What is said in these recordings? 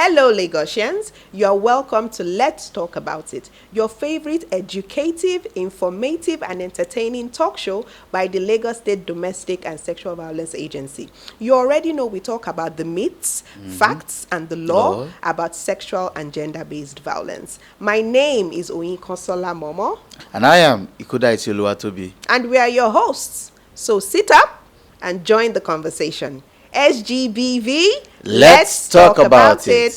Hello, Lagosians. You're welcome to Let's Talk About It, your favorite educative, informative, and entertaining talk show by the Lagos State Domestic and Sexual Violence Agency. You already know we talk about the myths, facts, and the law about sexual and gender-based violence. My name is Oyinkansola Momo. And I am Ikuda Itioluwatobi. And we are your hosts. So sit up and join the conversation. SGBV, let's talk about it.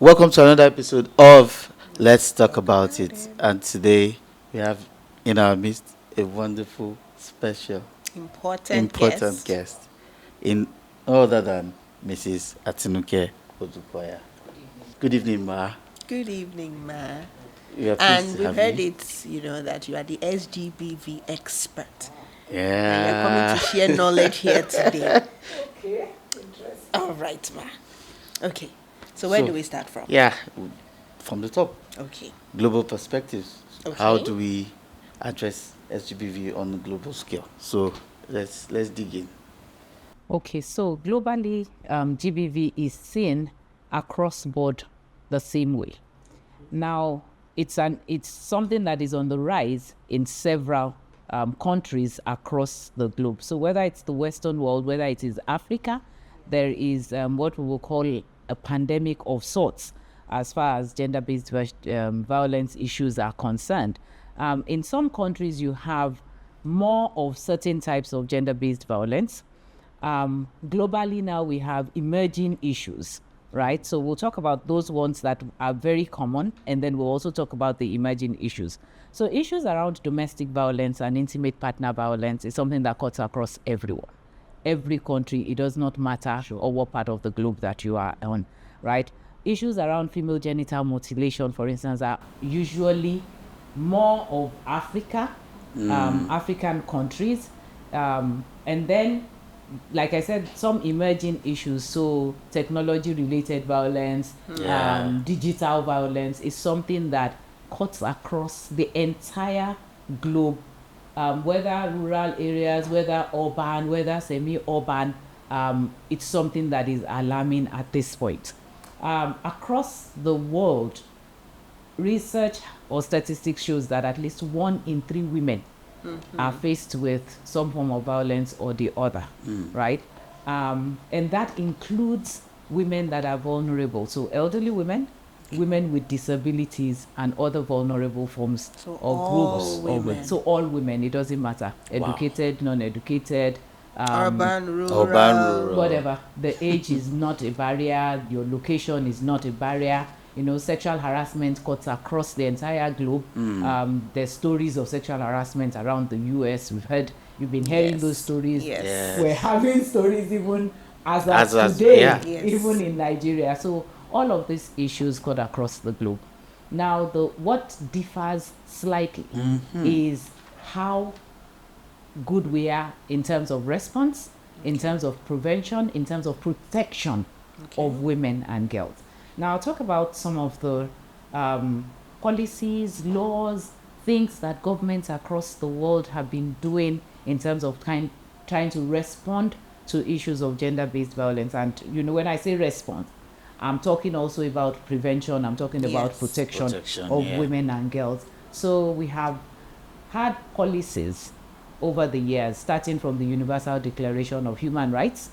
Welcome to another episode of Let's Talk About It. And today we have in our midst a wonderful, special, important guest in other than Mrs. Atinuke Odukoya. Good evening, Ma. Good evening, Ma. And we've heard that you are the SGBV expert. Yeah. And you're coming to share knowledge here today. Okay, interesting. All right, Ma. Okay, so where do we start from? Yeah, from the top. Okay. Global perspectives. Okay. How do we address SGBV on a global scale? So let's dig in. Okay, so globally, GBV is seen across board the same way. Now, it's something that is on the rise in several countries across the globe. So whether it's the Western world, whether it is Africa, there is what we will call a pandemic of sorts as far as gender-based violence issues are concerned. In some countries, you have more of certain types of gender-based violence. Globally now, we have emerging issues. Right, so we'll talk about those ones that are very common, and then we'll also talk about the emerging issues. So issues around domestic violence and intimate partner violence is something that cuts across everyone, every country. It does not matter or what part of the globe that you are on, right? Issues around female genital mutilation, for instance, are usually more of African countries, and then, like I said, some emerging issues. So technology-related violence, digital violence is something that cuts across the entire globe, whether rural areas, whether urban, whether semi-urban. It's something that is alarming at this point. Across the world, research or statistics shows that at least 1 in 3 women are faced with some form of violence or the other, right? And that includes women that are vulnerable. So elderly women, women with disabilities, and other vulnerable forms or groups. Women. So all women, it doesn't matter. Educated, non-educated. Urban, rural. Whatever. The age is not a barrier. Your location is not a barrier. Sexual harassment cuts across the entire globe. There's stories of sexual harassment around the US. You've been hearing those stories. Yes. We're having stories even as of today, even in Nigeria. So all of these issues cut across the globe. Now, what differs slightly is how good we are in terms of response, in terms of prevention, in terms of protection of women and girls. Now, I'll talk about some of the policies, laws, things that governments across the world have been doing in terms of trying to respond to issues of gender-based violence. And, when I say response, I'm talking also about prevention. I'm talking about protection of women and girls. So we have had policies over the years, starting from the Universal Declaration of Human Rights,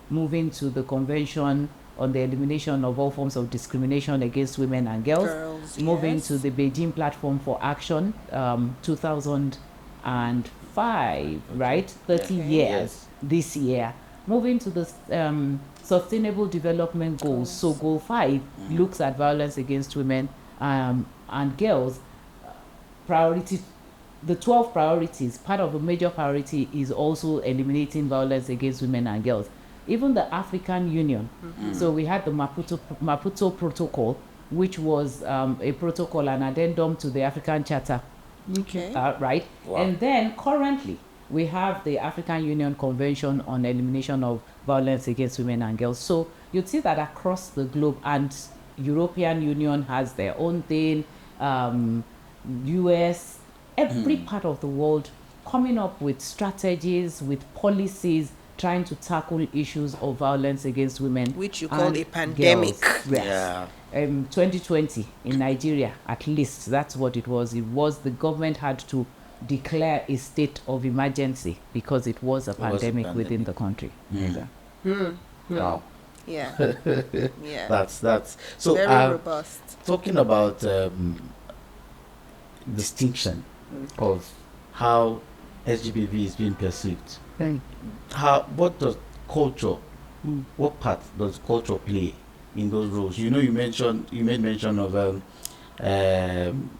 moving to the Convention on the Elimination of All Forms of Discrimination Against Women and Girls, moving to the Beijing Platform for Action, 2005, right? 30 years this year. Moving to the Sustainable Development Goals. So Goal 5 looks at violence against women and girls. The 12 priorities, part of a major priority is also eliminating violence against women and girls. Even the African Union. So we had the Maputo Protocol, which was a protocol, an addendum to the African Charter. Okay. Right? Wow. And then currently, we have the African Union Convention on Elimination of Violence Against Women and Girls. So you'd see that across the globe, and European Union has their own thing, US, every part of the world coming up with strategies, with policies, trying to tackle issues of violence against women. Which you call and a pandemic. girls. Yes. 2020 in Nigeria, at least, that's what it was. It was the government had to declare a state of emergency because it was a pandemic within the country. Wow. Yeah. Yeah. That's so very robust. Talking about distinction of how SGBV is being perceived. What does culture, what part does culture play in those roles? You know, you made mention of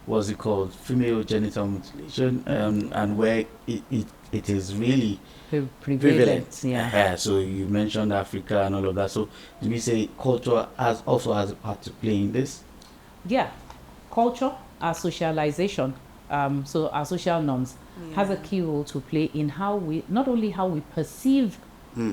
what's it called, female genital mutilation, and where it is really prevalent. Yeah. So you mentioned Africa and all of that. So do we say culture also has a part to play in this? Yeah, culture, our socialization, so our social norms has a key role to play in how we, not only how we perceive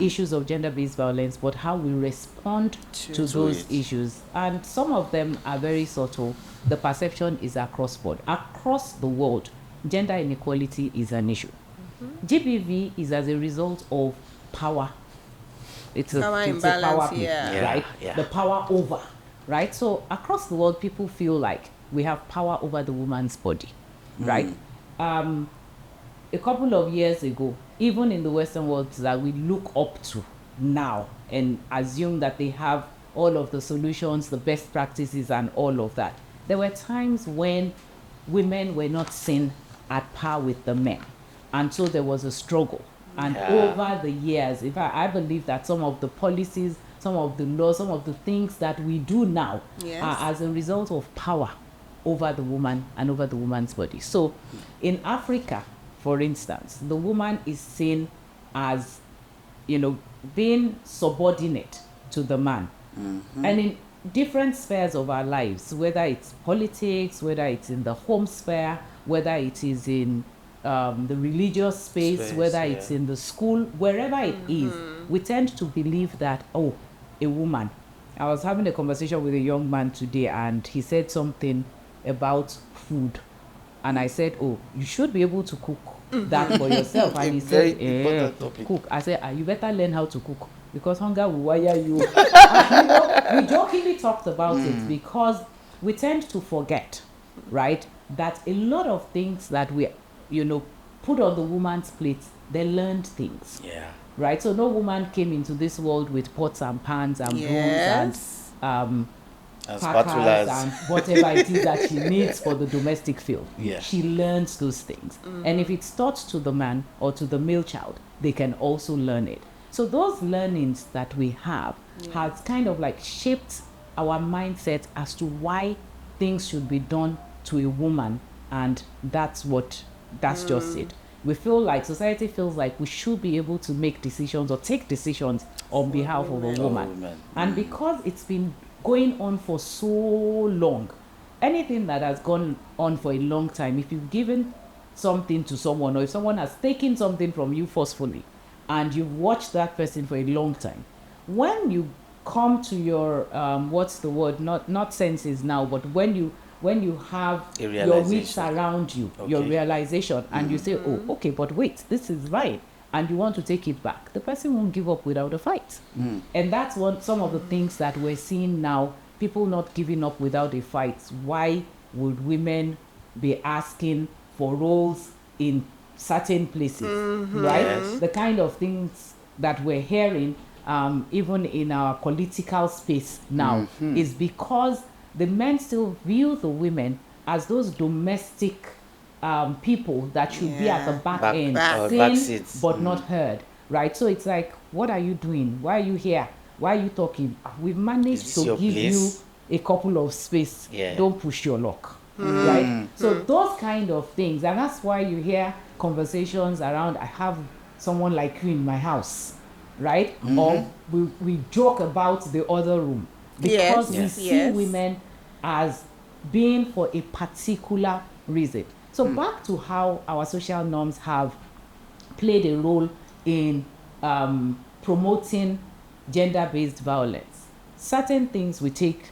issues of gender-based violence, but how we respond to those issues. And some of them are very subtle. The perception is across board. Across the world, gender inequality is an issue. GBV is as a result of power. It's a power play, right? The power over, right? So across the world, people feel like we have power over the woman's body, right? A couple of years ago, even in the Western world that we look up to now and assume that they have all of the solutions, the best practices and all of that, there were times when women were not seen at par with the men. And so there was a struggle. And over the years, in fact, I believe that some of the policies, some of the laws, some of the things that we do now are as a result of power over the woman and over the woman's body. So in Africa, for instance, the woman is seen as, being subordinate to the man. And in different spheres of our lives, whether it's politics, whether it's in the home sphere, whether it is in the religious space, whether it's in the school, wherever it is, we tend to believe that, a woman. I was having a conversation with a young man today, and he said something about food. And I said, you should be able to cook that for yourself. And he said, cook. I said, you better learn how to cook, because hunger will wire you. And, we jokingly talked about it because we tend to forget, right, that a lot of things that we put on the woman's plate, they learned things. Right? So no woman came into this world with pots and pans and brooms and packers and whatever it is that she needs for the domestic field. She learns those things. And if it's taught to the man or to the male child, they can also learn it. So those learnings that we have has kind of like shaped our mindset as to why things should be done to a woman, and that's just it. We feel like, society feels like we should be able to make decisions or take decisions on behalf of a woman. And because it's been going on for so long, anything that has gone on for a long time, if you've given something to someone, or if someone has taken something from you forcefully, and you've watched that person for a long time, when you come to your, what's the word, not senses now, but when you have your wits around you, your realization, and you say, okay, but wait, this is right, and you want to take it back, the person won't give up without a fight. And that's some of the things that we're seeing now, people not giving up without a fight. Why would women be asking for roles in certain places, right? The kind of things that we're hearing, even in our political space now, is because the men still view the women as those domestic people that should be at the back end, seen but not heard, right? So it's like, what are you doing? Why are you here? Why are you talking? We've managed to give you a couple of space. Don't push your luck, right? So those kind of things, and that's why you hear conversations around, I have someone like you in my house, right? Or we joke about the other room, because we see women as being for a particular reason. So back to how our social norms have played a role in promoting gender-based violence. Certain things we take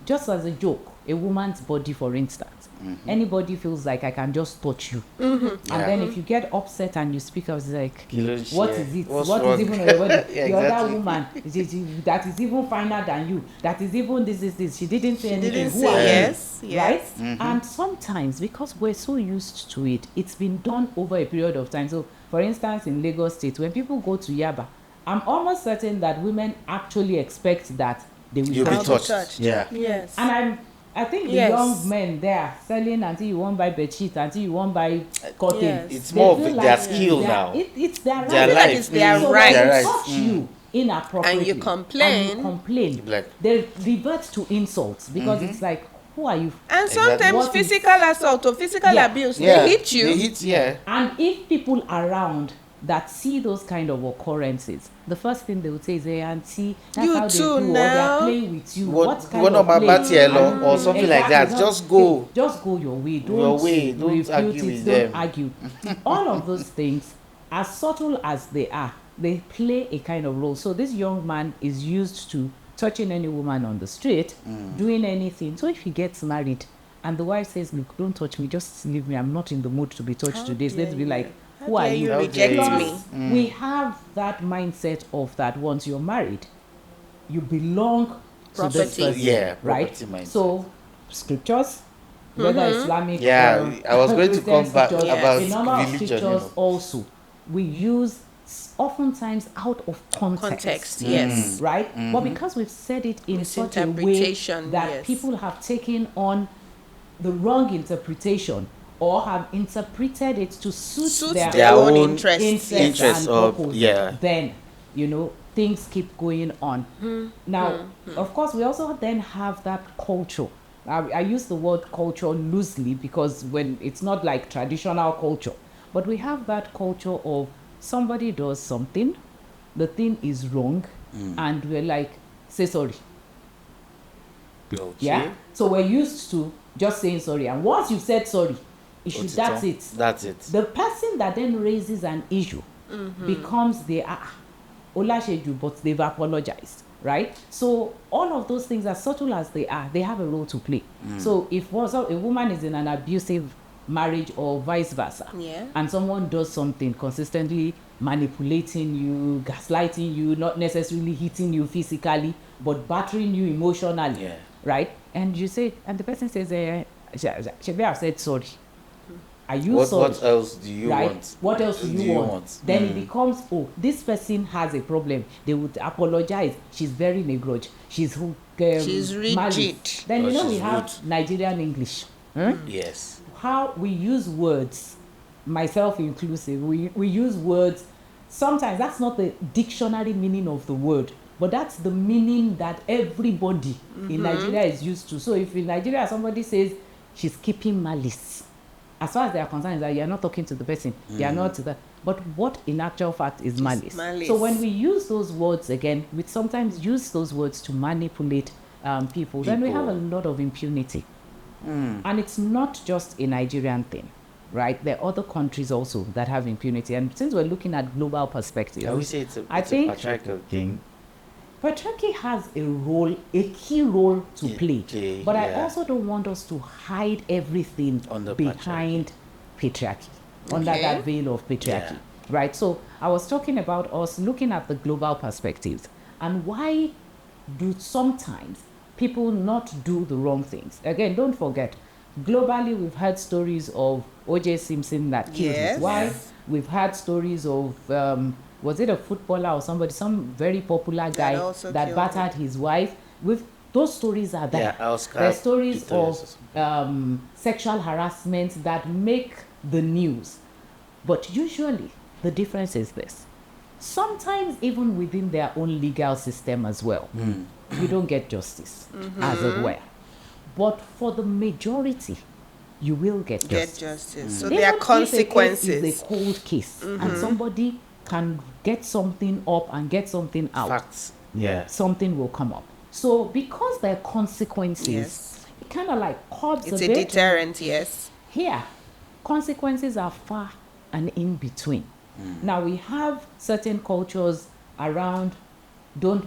just as a joke. A woman's body, for instance. Anybody feels like I can just touch you. And then if you get upset and you speak up, it's like, what is it? What's What wrong? is even on your body? Yeah, The other exactly. woman that is even finer than you, that is even this. She didn't say anything. didn't Who say are yes, you? yes. Right? And sometimes, because we're so used to it, it's been done over a period of time. So, for instance, in Lagos State, when people go to Yaba, I'm almost certain that women actually expect that they will You'll be touch. touched. Yeah. Yes. And I think the Yes. young men there selling until you won't buy bedsheet, until you won't buy cotton. Yes. It's They more of feel their like skill now. It's their Their right. life. It's their So right. when Their they right. touch you inappropriately And you complain. Like, they revert to insults because it's like, who are you? And Exactly. sometimes What is- physical assault or physical Yeah. abuse, yeah. they hit you. They hit, yeah. And if people around that see those kind of occurrences, the first thing they would say is, hey, auntie, that's You how they too do, or now. they're playing with you. What kind one of of my play? batielo or something like that. Exactly. Just go. Just go your way. Don't Your way. Don't refute argue it. with Don't them. argue. All of those things, as subtle as they are, they play a kind of role. So this young man is used to touching any woman on the street, doing anything. So if he gets married and the wife says, look, don't touch me, just leave me, I'm not in the mood to be touched today. So let's be like, who are dare you? you How reject dare me? Plus, we have that mindset of that once you're married, you belong to this Property. person, Yeah, right? property mindset. So scriptures, whether Islamic, Yeah, I was going to Christian come back scriptures, about a number of religion, scriptures also we use oftentimes out of Context, yes. right? But because we've said it in such a way Misinterpretation, that yes. people have taken on the wrong interpretation or have interpreted it to suit their their own own interests. Interest and of- purpose, yeah. then things keep going on. Now, of course, we also then have that culture. I use the word culture loosely because when it's not like traditional culture, but we have that culture of somebody does something, the thing is wrong, and we're like, say sorry. Okay. Yeah. So we're used to just saying sorry, and once you've said sorry, that's it. That's it. The person that then raises an issue becomes the Olasheju, but they've apologized, right? So all of those things, as subtle as they are, they have a role to play. So if a woman is in an abusive marriage or vice versa, Yeah. and someone does something consistently manipulating you, gaslighting you, not necessarily hitting you physically, but battering you emotionally, Yeah. right? And you say, and the person says, should have said sorry. Are you What sorry? what else do you Right? want? What else do you want? Then it becomes, this person has a problem. They would apologize. She's very negrudge. She's She's rigid. malice. Then Or we she's have rude. Nigerian English. Yes. How we use words, myself inclusive, we use words. Sometimes that's not the dictionary meaning of the word, but that's the meaning that everybody in Nigeria is used to. So if in Nigeria somebody says she's keeping malice, as far as they are concerned, is that you are not talking to the person, you are not but what in actual fact is malice. So when we use those words again, we sometimes use those words to manipulate people, then we have a lot of impunity. And it's not just a Nigerian thing, right? There are other countries also that have impunity. And since we're looking at global perspective, I would say it's a I think patriarchal thing. patriarchy has a key role to play. Okay, But I yeah. also don't want us to hide everything Under behind patriarchy, under Okay. that veil of patriarchy, right? So I was talking about us looking at the global perspectives and why do sometimes people not do the wrong things. Again, don't forget, globally we've heard stories of O.J. Simpson that killed Yes. his wife. We've had stories of was it a footballer or somebody, some very popular guy also that killed battered his wife. With those stories are there. Yeah, Oscar There are stories Pistorius or of sexual harassment that make the news. But usually the difference is this. Sometimes even within their own legal system as well, you don't get justice, as it were. But for the majority, you will get justice. Get justice. So Even there are if a case consequences. is a cold case, and somebody can get something up and get something out, Facts. Yeah. something will come up. So because there are consequences, Yes. it kind of like curbs It's a a bit. deterrent, yes. Here, consequences are far and in between. Now we have certain cultures around don't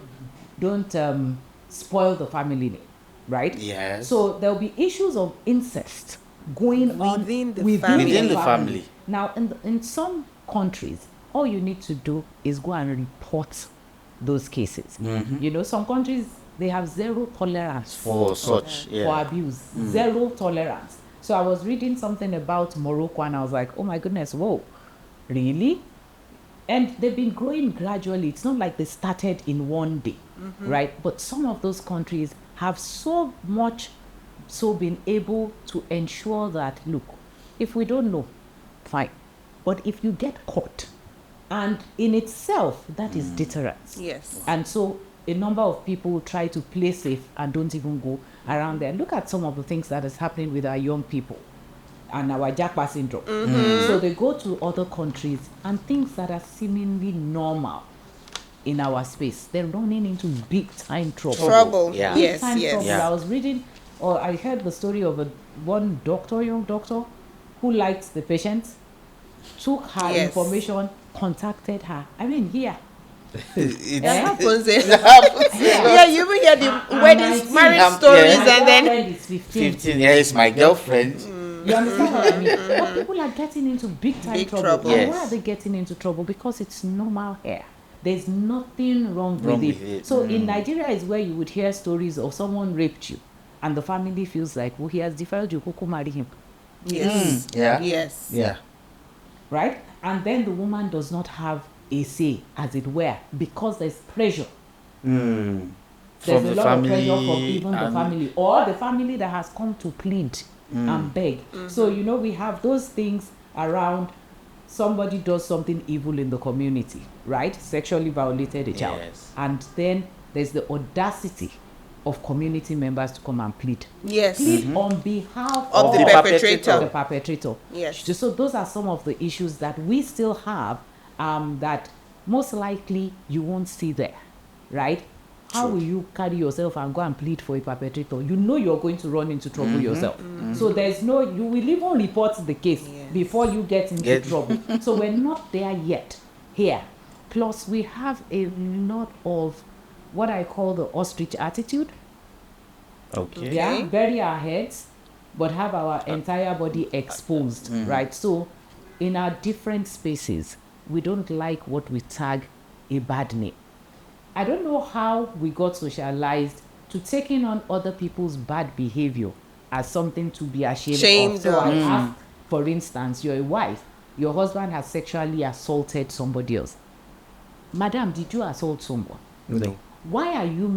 spoil the family name, right? Yes. So there'll be issues of incest going Within the on family. Within the family. Now, in some countries, all you need to do is go and report those cases. You know, some countries, they have zero tolerance For such, for abuse, zero tolerance. So I was reading something about Morocco and I was like, oh my goodness, whoa, really? And they've been growing gradually. It's not like they started in one day, right? But some of those countries have so been able to ensure that, look, if we don't know, fine. But if you get caught, and in itself, that is deterrence. Yes. And so a number of people try to play safe and don't even go around there. Look at some of the things that is happening with our young people and our Japa syndrome. So they go to other countries and things that are seemingly normal in our space, they're running into big time trouble. Yeah. Yes, Time yes. trouble. Yeah. I was reading, or I heard the story of one young doctor, who liked the patient, took her Yes. information, contacted her. I mean, here. It Happens. happens. Yeah, you even hear the weddings, 19. marriage stories, Yeah. and then Friend is 15. 15 years, my girlfriend. You understand what I mean? But people are getting into big time Big trouble. trouble. And Yes. why are they getting into trouble? Because it's normal here. There's nothing wrong Wrong with with it. it. So in Nigeria is where you would hear stories of someone raped you, and the family feels like, well, he has defiled you, Kuku marry him, yes, Yeah. yes, Yeah. right? And then the woman does not have a say, as it were, because there's pressure. There's From a the lot of pressure from family even the and- family or the family that has come to plead and beg. So, you know, we have those things around. Somebody does something evil in the community, right? Sexually violated a child. Yes. And then there's the audacity of community members to come and plead. yes. Plead on behalf Of the the perpetrator. the perpetrator. Yes. So those are some of the issues that we still have, that most likely you won't see there, right? How will you carry yourself and go and plead for a perpetrator? You know you're going to run into trouble yourself. So there's no, you will even report the case before you get into trouble. So we're not there yet here. Plus we have a lot of what I call the ostrich attitude. Okay. Yeah, bury our heads, but have our entire body exposed, right? So in our different spaces, we don't like what we tag a bad name. I don't know how we got socialized to taking on other people's bad behavior as something to be ashamed Shamed of. So I of. ask, for instance, you're a wife, your husband has sexually assaulted somebody else. Madam, did you assault someone? No. Why are you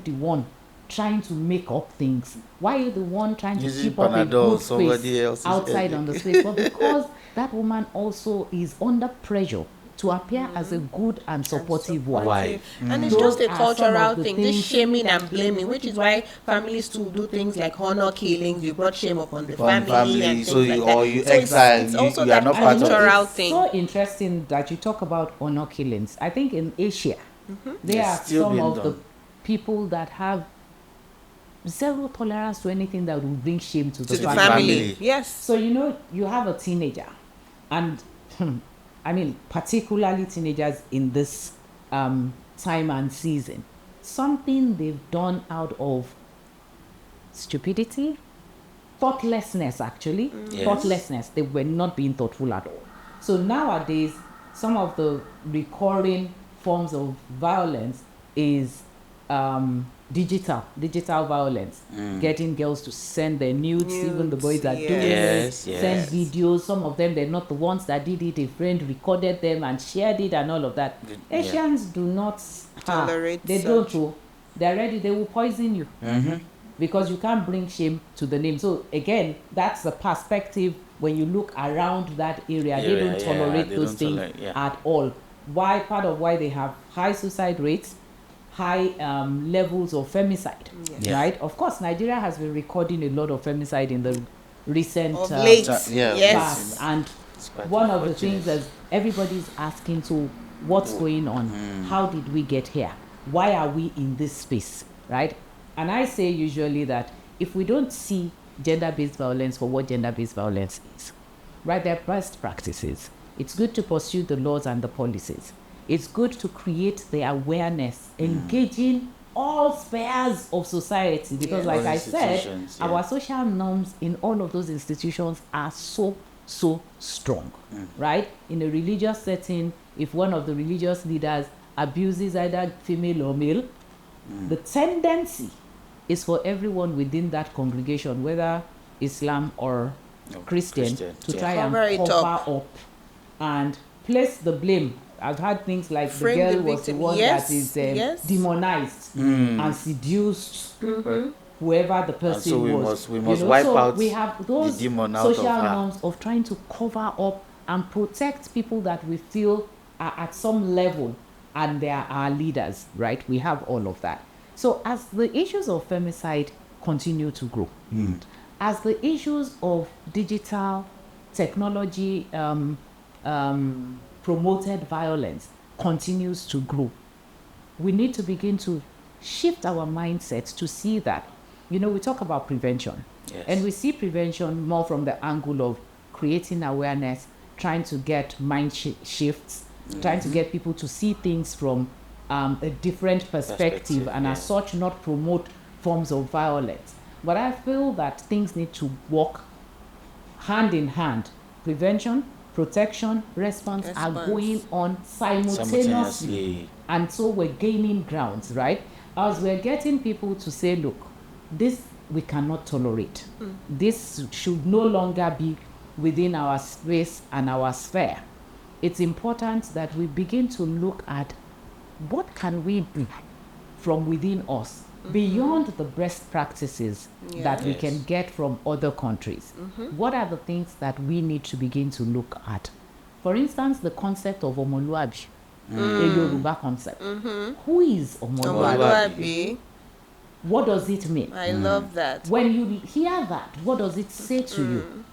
the one trying to make up things? Why are you the one trying to Using keep up a Panadol, good somebody space else's outside head. on the space? But because that woman also is under pressure to appear as a good and supportive wife. Why? And it's Those just a are some cultural of the thing, this things- shaming and blaming, which is why families too do things like honor killings. You brought shame upon the Upon family, and so things you, like that. or you So it's- exile, it's you, also you are that not And part you know, of cultural it. it's thing. so interesting that you talk about honor killings. I think in Asia, there It's are still some being of the done. people that have zero tolerance to anything that will bring shame to the To the family. family. Yes. So, you know, you have a teenager, and I mean, particularly teenagers in this time and season, something they've done out of stupidity, thoughtlessness, actually. Yes. Thoughtlessness. They were not being thoughtful at all. So nowadays, some of the recurring forms of violence is digital violence, getting girls to send their nudes, even the boys that do Yes, it, send yes. videos. Some of them, they're not the ones that did it. A friend recorded them and shared it and all of that. Yeah. Asians do not Tolerate they such. don't. Oh, they're ready. They will poison you because you can't bring shame to the name. So again, that's the perspective when you look around that area. They don't tolerate they those don't things tolerate, yeah. at all. Why? Part of why they have high suicide rates, high levels of femicide, Yes. right? Of course, Nigeria has been recording a lot of femicide in the recent Of late. Yeah. Yes. past. And It's quite one of the unfortunate. things is everybody's asking, so what's going on? How did we get here? Why are we in this space, right? And I say usually that if we don't see gender-based violence for what gender-based violence is, right, they're best practices. It's good to pursue the laws and the policies. It's good to create the awareness, engaging all spheres of society, because like All I said, institutions, our social norms in all of those institutions are so strong, right? In a religious setting, if one of the religious leaders abuses either female or male, the tendency is for everyone within that congregation, whether Islam or Christian, to try and cover up and place the blame. I've had things like the girl was the one that is demonized and seduced whoever the person was. So we must wipe out we have those the demon out social of her. norms of trying to cover up and protect people that we feel are at some level and they are our leaders, right? We have all of that. So as the issues of femicide continue to grow, as the issues of digital technology promoted violence continues to grow, we need to begin to shift our mindsets to see that, we talk about prevention. Yes. And we see prevention more from the angle of creating awareness, trying to get mind shifts, trying to get people to see things from a different perspective and as such not promote forms of violence. But I feel that things need to work hand in hand. Prevention, protection, response are going on simultaneously. And so we're gaining grounds, right? As we're getting people to say, look, this we cannot tolerate. This should no longer be within our space and our sphere. It's important that we begin to look at what can we do from within us, beyond the best practices that we can get from other countries. What are the things that we need to begin to look at? For instance, the concept of Omoluabi, a Yoruba concept. Who is Omoluabi? What does it mean? I love that. When you hear that, what does it say to you?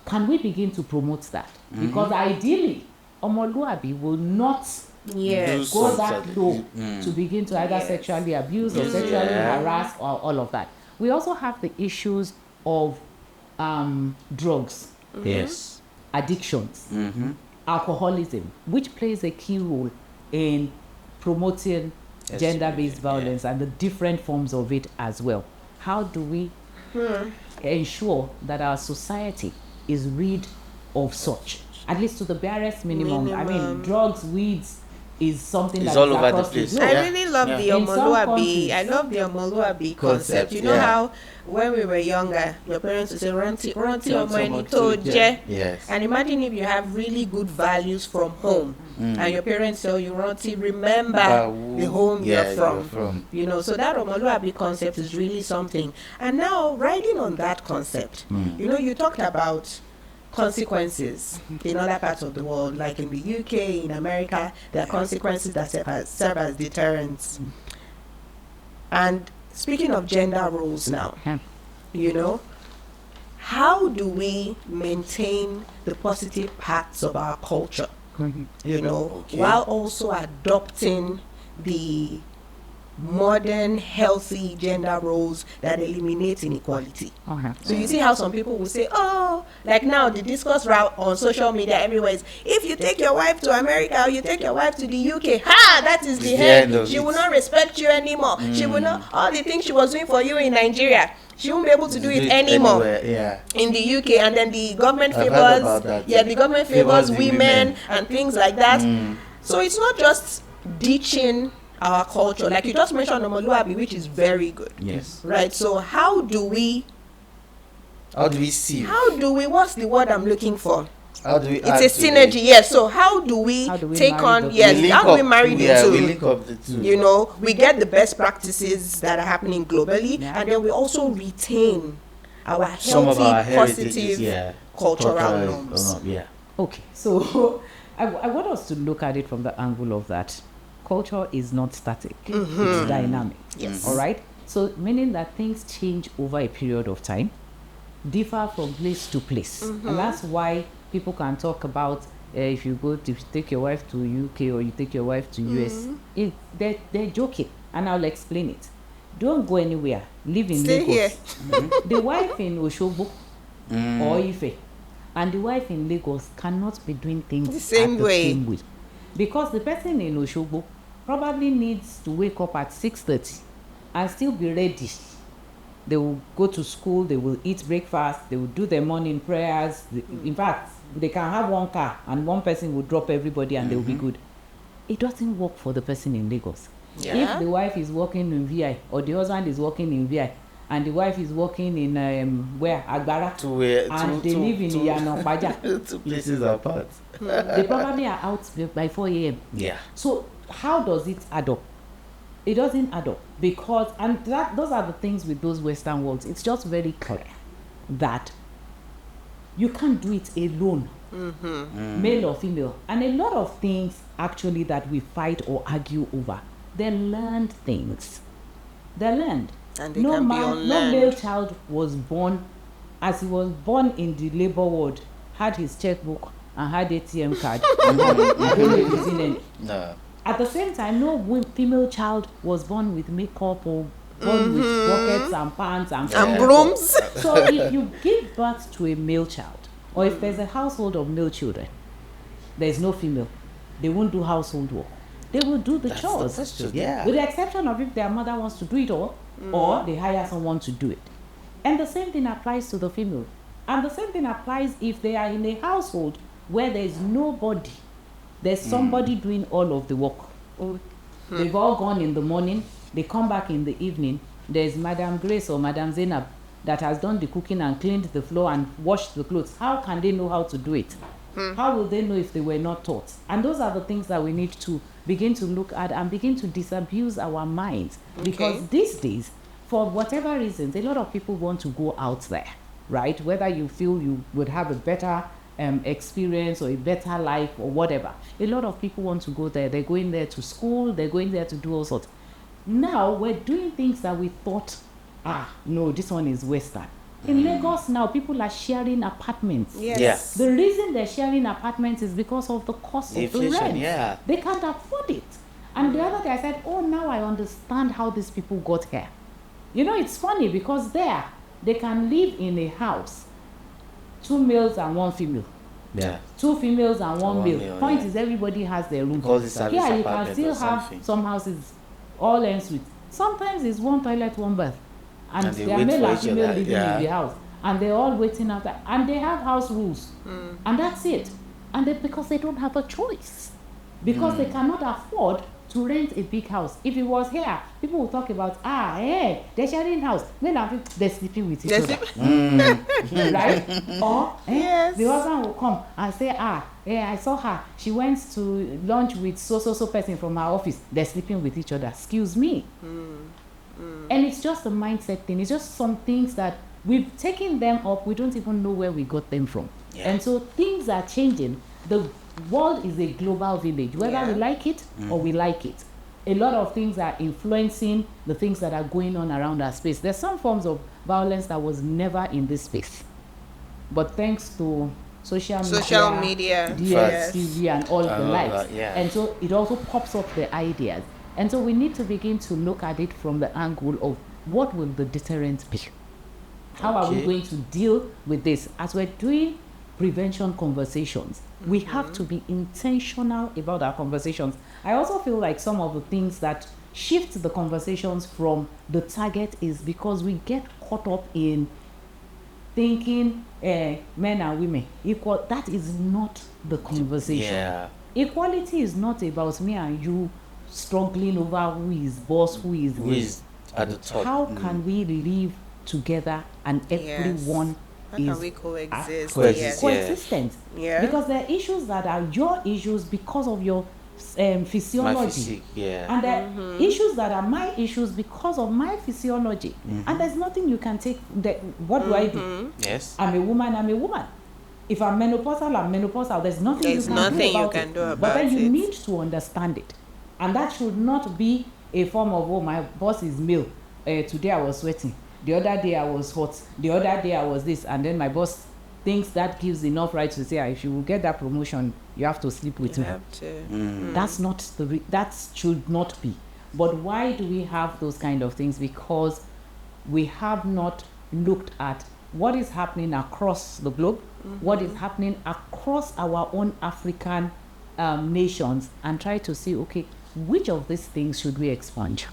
Can we begin to promote that? Because ideally, Omoluabi will not go that low to begin to either sexually abuse or sexually harass or all of that. We also have the issues of drugs, addictions, alcoholism, which plays a key role in promoting gender-based violence and the different forms of it as well. How do we ensure that our society is rid of such, at least to the barest minimum? I mean, drugs, weeds is something that is all over the place. I really love the Omoluabi. I love the Omoluabi concept. You know how when we were younger, your parents would say, "Ranti omo." Yes. And imagine if you have really good values from home, and your parents tell you, "Ranti, remember the home you're from." So that Omoluabi concept is really something. And now, riding on that concept, you talked about consequences in other parts of the world, like in the UK, in America, there are consequences that serve as deterrents. And speaking of gender roles now, how do we maintain the positive parts of our culture, while also adopting the modern, healthy gender roles that eliminate inequality? So you see how some people will say, like now the discourse route on social media everywhere is, if you take your wife to America or you take your wife to the UK, that is the end. She will not respect you anymore. She will not, all the things she was doing for you in Nigeria, she won't be able to do it anymore in the UK. And then the government favors women and things like that. So it's not just ditching our culture, like you just mentioned Omoluabi, which is very good. Yes. Right. So how do we see? What's the word I'm looking for? How do we? It's a synergy. Yes. So how do we take on? Yes. How do we marry the two? We link up the two. We get the best practices that are happening globally, and then we also retain our healthy, positive cultural norms. Okay. So I want us to look at it from the angle of that. Culture is not static, it's dynamic. Yes. All right. So meaning that things change over a period of time, differ from place to place. And that's why people can talk about if you go to take your wife to UK or you take your wife to US, they're joking. And I'll explain it. Don't go anywhere. Live in Stay Lagos. here. The wife in Oshobo or Ife and the wife in Lagos cannot be doing things the same way. Because the person in Oshobo probably needs to wake up at 6:30 and still be ready. They will go to school, they will eat breakfast, they will do their morning prayers. In fact, they can have one car and one person will drop everybody and they will be good. It doesn't work for the person in Lagos. If the wife is working in VI or the husband is working in VI and the wife is working in Agbara, and they live in Iyana Paja, 2 places apart. they probably are out by 4 a.m. Yeah. So how does it add up? It doesn't add up because, and those are the things with those Western worlds. It's just very clear that you can't do it alone, male or female. And a lot of things actually that we fight or argue over, they're learned things. They're learned. And they can be No male child was born, as he was born in the labor ward, had his checkbook and had ATM card. I don't know if it's in any. No. At the same time, no female child was born with makeup or born with buckets and pants and brooms. So if you give birth to a male child, or if there's a household of male children, there's no female, they won't do household work. They will do the chores. With the exception of if their mother wants to do it all, or they hire someone to do it. And the same thing applies to the female. And the same thing applies if they are in a household where there's nobody. There's somebody doing all of the work. They've all gone in the morning, they come back in the evening. There's Madam Grace or Madam Zainab that has done the cooking and cleaned the floor and washed the clothes. How can they know how to do it? How will they know if they were not taught? And those are the things that we need to begin to look at and begin to disabuse our minds. Because these days, for whatever reasons, a lot of people want to go out there, right? Whether you feel you would have a better experience or a better life or whatever. A lot of people want to go there. They're going there to school. They're going there to do all sorts. Now we're doing things that we thought, no, this one is Western. In Lagos now, people are sharing apartments. Yes. The reason they're sharing apartments is because of the cost of the rent. Yeah. They can't afford it. And the other day I said, now I understand how these people got here. You know, it's funny because they can live in a house, 2 males and 1 female. Yeah. 2 females and 1 male. male. Point is, everybody has their room. Because it's service Here you can apartment still or have something. some houses all en suite. Sometimes it's 1 toilet, 1 bath, and they they are wait male for and each female other, living in the house, and they're all waiting out there, and they have house rules, and that's it. And because they don't have a choice, because they cannot afford to rent a big house. If it was here, people will talk about they're sharing house. They're sleeping with each other. Right? Or Yes. the husband will come and say, I saw her. She went to lunch with so person from her office. They're sleeping with each other. Excuse me. And it's just a mindset thing. It's just some things that we've taken them up. We don't even know where we got them from. Yeah. And so things are changing. The world is a global village, whether we like it or we like it. A lot of things are influencing the things that are going on around our space. There's some forms of violence that was never in this space. But thanks to social media, DSVA and all the likes. And so it also pops up the ideas. And so we need to begin to look at it from the angle of what will the deterrent be? How are we going to deal with this? As we're doing prevention conversations, we have to be intentional about our conversations. I also feel like some of the things that shift the conversations from the target is because we get caught up in thinking men and women equal. That is not the conversation. Equality is not about me and you struggling over who is boss, who is at the top. How can we live together and everyone How is can we coexist? coexistent? Because there are issues that are your issues because of your physiology, and there are issues that are my issues because of my physiology, and there's nothing you can take. What do I do? Yes, I'm a woman. If I'm menopausal, there's nothing you can do about it. But then you need to understand it, and that should not be a form of, my boss is male. Today I was sweating. The other day I was hot. The other day I was this, and then my boss thinks that gives enough right to say, if you will get that promotion, you have to sleep with me. That's not that should not be. But why do we have those kind of things? Because we have not looked at what is happening across the globe, what is happening across our own African nations, and try to see, okay, which of these things should we expunge?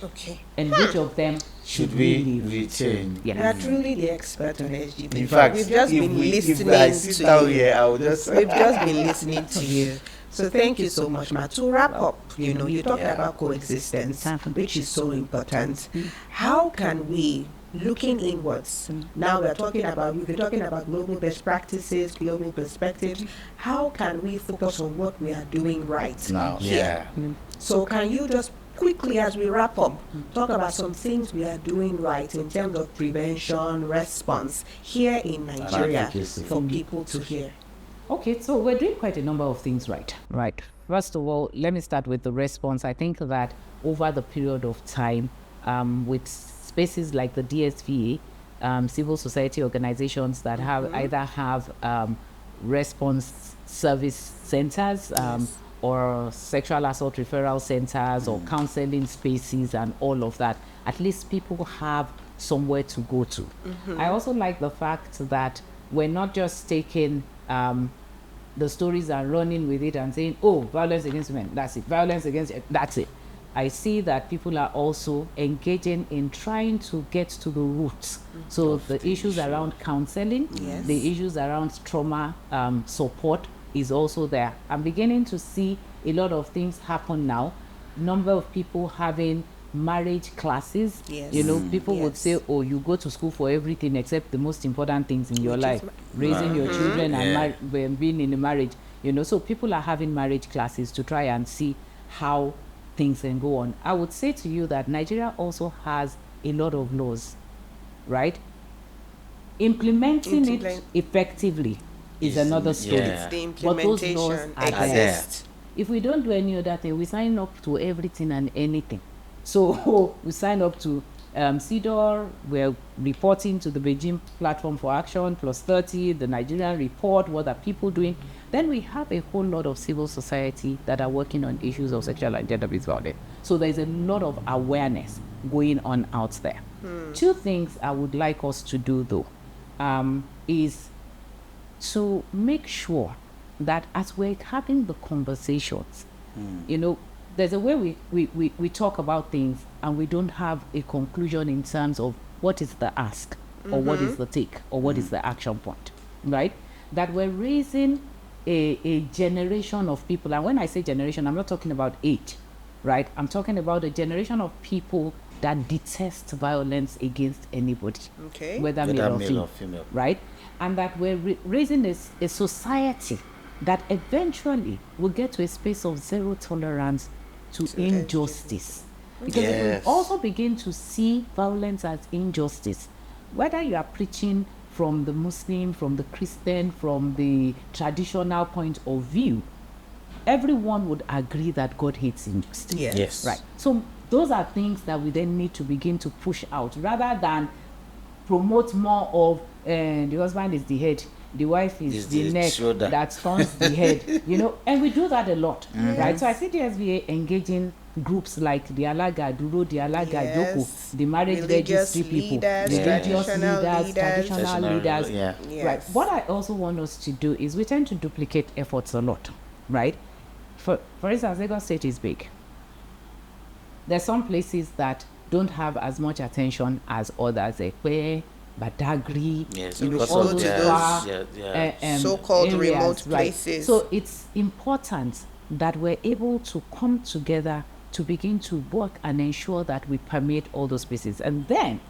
Okay. And which of them should we retain? You Yeah. are truly the expert on SGBV. In fact, we've just been if I sit listening down to here, you. I will just. We've just been listening to you. So thank you so much, Ma. To wrap up, you talked about coexistence, which is so important. How can we, looking inwards, now we've been talking about global best practices, global perspectives, how can we focus on what we are doing right Now, here? So can you just quickly, as we wrap up, talk about some things we are doing right in terms of prevention, response here in Nigeria for people to hear? Okay, so we're doing quite a number of things right. Right. First of all, let me start with the response. I think that over the period of time, with spaces like the DSVA, civil society organizations that have response service centers, or sexual assault referral centers or counseling spaces and all of that, at least people have somewhere to go to. I also like the fact that we're not just taking the stories and running with it and saying, oh, violence against women, that's it. Violence against, that's it. I see that people are also engaging in trying to get to the roots. So the issues around counseling, the issues around trauma support is also there. I'm beginning to see a lot of things happen now. Number of people having marriage classes. People would say, oh, you go to school for everything except the most important things in your life, raising your children and being in a marriage. So people are having marriage classes to try and see how things can go on. I would say to you that Nigeria also has a lot of laws, right? Implementing it effectively is another story. It's the implementation. But those laws are there. If we don't do any other thing, we sign up to everything and anything. So we sign up to CEDAW, we're reporting to the Beijing Platform for Action, Plus 30, the Nigerian report, what are people doing? Then we have a whole lot of civil society that are working on issues of sexual and gender-based violence. So there's a lot of awareness going on out there. Two things I would like us to do though, is to make sure that as we're having the conversations, there's a way we talk about things and we don't have a conclusion in terms of what is the ask or what is the take or what is the action point, right? That we're raising a generation of people. And when I say generation, I'm not talking about age, right? I'm talking about a generation of people that detest violence against anybody, whether male or female, right? And that we're raising a society that eventually will get to a space of zero tolerance to injustice. Because if we also begin to see violence as injustice, whether you are preaching from the Muslim, from the Christian, from the traditional point of view, everyone would agree that God hates injustice. Right. So those are things that we then need to begin to push out rather than promote more of the husband is the head, the wife is the neck shoulder that turns the head, and we do that a lot, right? So I see the SVA engaging groups like the Alaga Duro, the Alaga Joko, the marriage registry people, religious leaders, traditional leaders. Right. What I also want us to do is we tend to duplicate efforts a lot, right? For instance, Lagos State is big. There's some places that don't have as much attention as others, Ekwe, Badagry, all those so-called areas, remote right? places. So it's important that we're able to come together to begin to work and ensure that we permeate all those spaces. And then,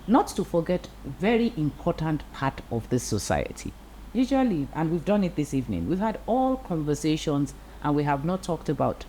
not to forget, very important part of this society. Usually, and we've done it this evening, we've had all conversations and we have not talked about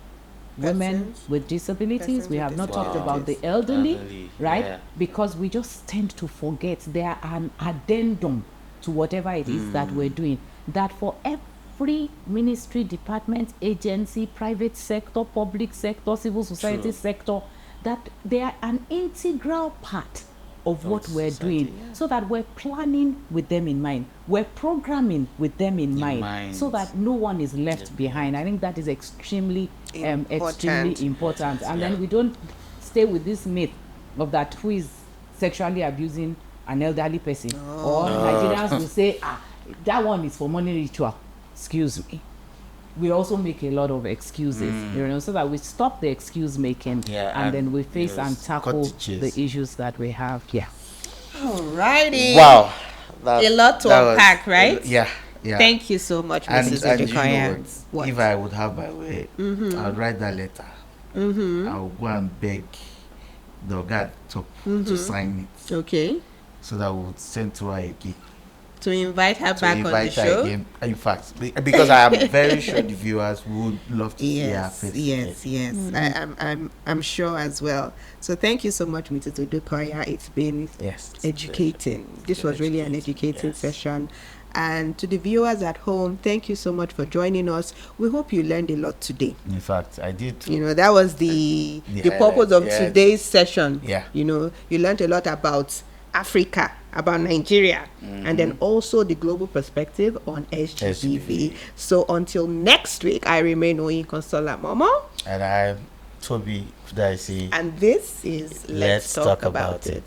women with disabilities, we have not talked about the elderly, right? Because we just tend to forget they are an addendum to whatever it is that we're doing. That for every ministry, department, agency, private sector, public sector, civil society sector, that they are an integral part of what we're doing, so that we're planning with them in mind, we're programming with them in mind, so that no one is left behind. I think that is extremely important. And then we don't stay with this myth of that who is sexually abusing an elderly person, or Nigerians will say, that one is for money ritual. Excuse me. we also make a lot of excuses, so that we stop the excuse making, and then we face and tackle the issues that we have. Yeah. Alrighty. Wow. A lot to unpack, right? Yeah. Thank you so much, Mrs. Odukoya. If I would have my way, I would write that letter. I would go and beg the guy to sign it. Okay. So that we would send to her again. To invite her back on the show? Again. In fact, because I am very sure the viewers would love to see her face. Yes. I'm sure as well. So thank you so much, Mrs. Odukoya. It's been educating. This was really an educating session. And to the viewers at home, thank you so much for joining us. We hope you learned a lot today. In fact, I did. That was the purpose of today's session. Yeah. You learned a lot about Africa, about Nigeria, and then also the global perspective on SGBV. So until next week, I remain Oyin Consola Momo. And I'm Toby Fudaisi. And this is Let's Talk About It.